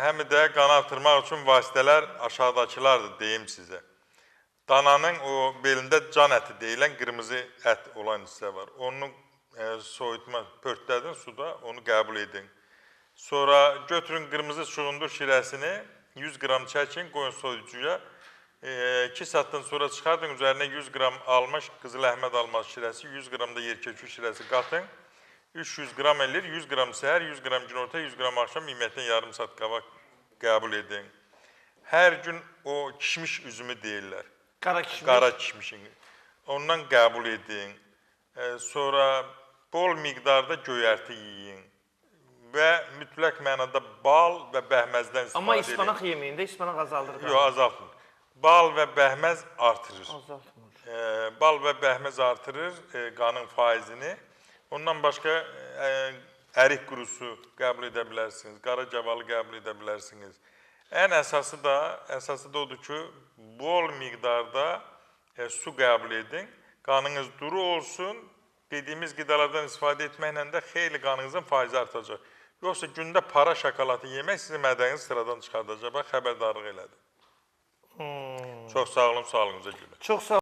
həm də qan artırmaq üçün vasitələr aşağıdakılardır, deyim sizə. Dananın o belində can əti deyilən qırmızı ət olan hissə var. Onu soyutma, pörtlədin suda, onu qəbul edin. Sonra götürün qırmızı şuğundur şirəsini, 100 qram çəkin, qoyun soyucuya. 2 saatdan sonra çıxardın, üzərinə 100 qram almış qızıl əhməd alması şirəsi, 100 qram da yerkəkü şirəsi qatın. 300 qram eləyir, 100 qram səhər, 100 qram günorta, 100 qram axşam yeməkdən yarım saat qabaq qəbul edin. Hər gün o kişmiş üzümü deyirlər. Qara kişmiş. Qara kişmişini. Ondan qəbul edin. Sonra bol miqdarda göyərti yiyin. Və mütləq mənada bal və bəhməzdən istifadə edin. Amma ispanaq yeməyində ispanaq azaldır. Yox, azaltmır. Bal və bəhməz artırır. Azaltmır. Bal və bəhməz artırır qanın faizini. Ondan başqa ərik qurusu qəbul edə bilərsiniz, qara cavalı qəbul edə bilərsiniz. Ən əsası da odur ki, bol miqdarda su qəbul edin, qanınız duru olsun, dediyimiz qidalardan istifadə etməklə də xeyli qanınızın faizi artacaq. Yoxsa gündə para şokoladı yemək sizin mədəniz sıradan çıxardacaq, xəbərdarlıq elədir. Çox sağ olun, sağlığınıza görə. Çox sağ